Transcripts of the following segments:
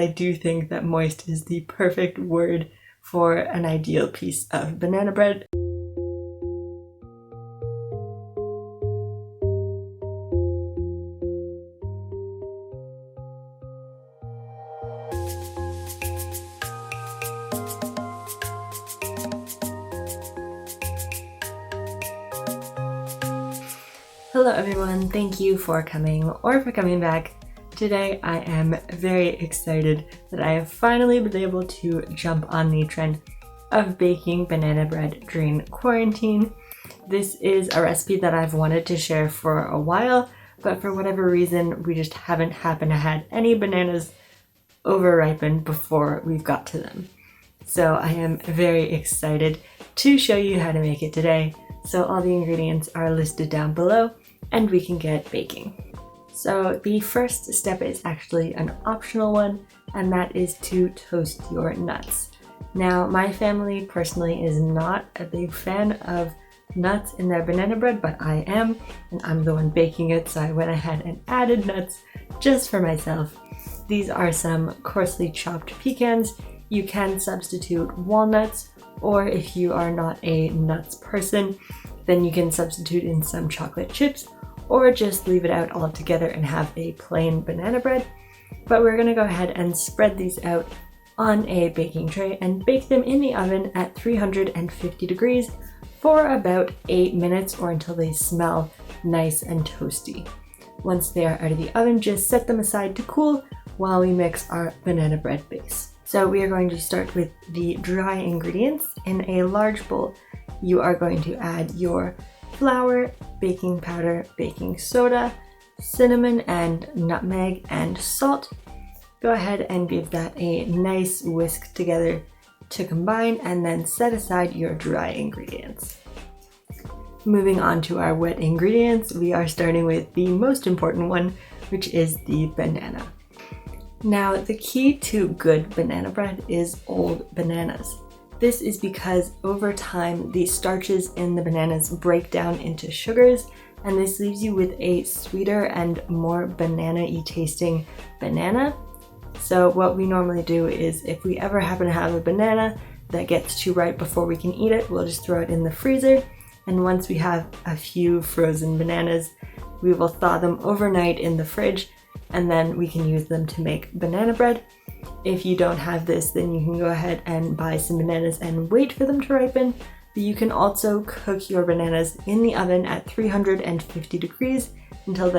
I do think that moist is the perfect word for an ideal piece of banana bread. Hello everyone, thank you for coming or for coming back. Today I am very excited that I have finally been able to jump on the trend of baking banana bread during quarantine. This is a recipe that I've wanted to share for a while, but for whatever reason we just haven't happened to have any bananas overripened before we've got to them. So I am very excited to show you how to make it today. So all the ingredients are listed down below and we can get baking. So the first step is actually an optional one, and that is to toast your nuts. Now my family personally is not a big fan of nuts in their banana bread, but I am, and I'm the one baking it, so I went ahead and added nuts just for myself. These are some coarsely chopped pecans. You can substitute walnuts, or if you are not a nuts person, then you can substitute in some chocolate chips, or just leave it out altogether and have a plain banana bread. But we're gonna go ahead and spread these out on a baking tray and bake them in the oven at 350 degrees for about 8 minutes, or until they smell nice and toasty. Once they are out of the oven, just set them aside to cool while we mix our banana bread base. So we are going to start with the dry ingredients. In a large bowl, you are going to add your flour, baking powder, baking soda, cinnamon and nutmeg, and salt. Go ahead and give that a nice whisk together to combine, and then set aside your dry ingredients. Moving on to our wet ingredients, we are starting with the most important one, which is the banana. Now, the key to good banana bread is old bananas. This is because over time, the starches in the bananas break down into sugars, and this leaves you with a sweeter and more banana-y tasting banana. So what we normally do is, if we ever happen to have a banana that gets too ripe before we can eat it, we'll just throw it in the freezer. And once we have a few frozen bananas, we will thaw them overnight in the fridge, and then we can use them to make banana bread. If you don't have this, then you can go ahead and buy some bananas and wait for them to ripen. But you can also cook your bananas in the oven at 350 degrees until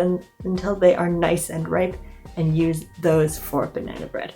they are nice and ripe, and use those for banana bread.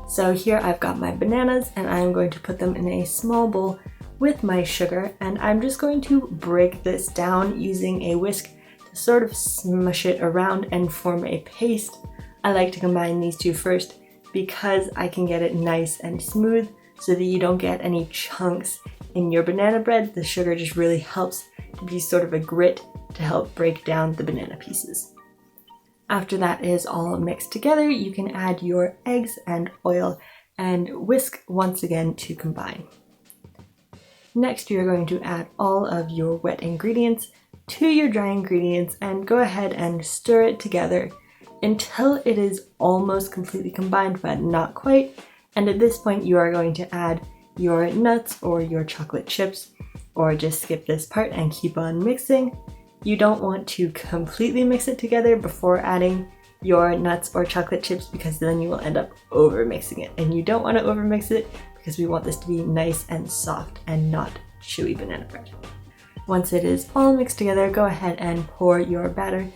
So here I've got my bananas, and I'm going to put them in a small bowl with my sugar, and I'm just going to break this down using a whisk to sort of smush it around and form a paste. I like to combine these two first because I can get it nice and smooth so that you don't get any chunks in your banana bread. The sugar just really helps to be sort of a grit to help break down the banana pieces. After that is all mixed together, you can add your eggs and oil and whisk once again to combine. Next, you're going to add all of your wet ingredients to your dry ingredients and go ahead and stir it together until it is almost completely combined, but not quite. And at this point, you are going to add your nuts or your chocolate chips, or just skip this part and keep on mixing. You don't want to completely mix it together before adding your nuts or chocolate chips, because then you will end up over mixing it, and you don't want to over mix it because we want this to be nice and soft and not chewy banana bread. Once it is all mixed together, go ahead and pour your batter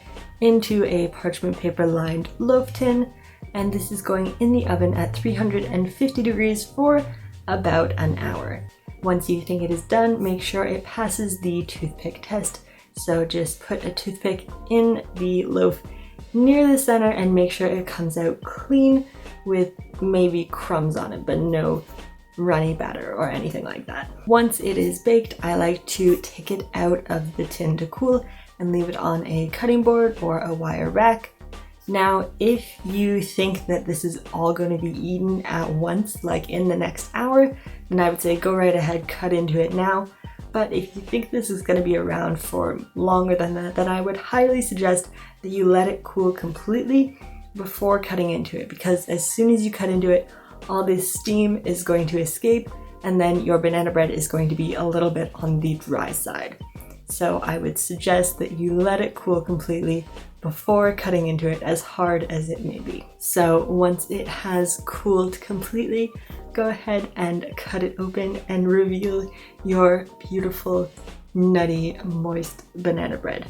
into a parchment paper lined loaf tin, and this is going in the oven at 350 degrees for about an hour. Once you think it is done, make sure it passes the toothpick test. So just put a toothpick in the loaf near the center and make sure it comes out clean with maybe crumbs on it, but no runny batter or anything like that. Once it is baked, I like to take it out of the tin to cool and leave it on a cutting board or a wire rack. Now, if you think that this is all going to be eaten at once, like in the next hour, then I would say go right ahead, cut into it now. But if you think this is going to be around for longer than that, then I would highly suggest that you let it cool completely before cutting into it, because as soon as you cut into it, all this steam is going to escape and then your banana bread is going to be a little bit on the dry side. So I would suggest that you let it cool completely before cutting into it, as hard as it may be. So once it has cooled completely, go ahead and cut it open and reveal your beautiful, nutty, moist banana bread.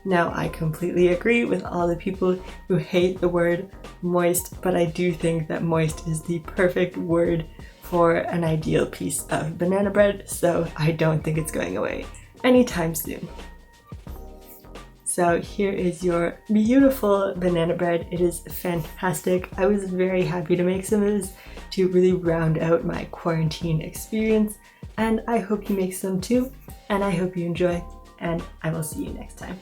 Now, I completely agree with all the people who hate the word moist, but I do think that moist is the perfect word for an ideal piece of banana bread, so I don't think it's going away anytime soon. So here is your beautiful banana bread. It is fantastic. I was very happy to make some of this to really round out my quarantine experience, and I hope you make some too, and I hope you enjoy, and I will see you next time.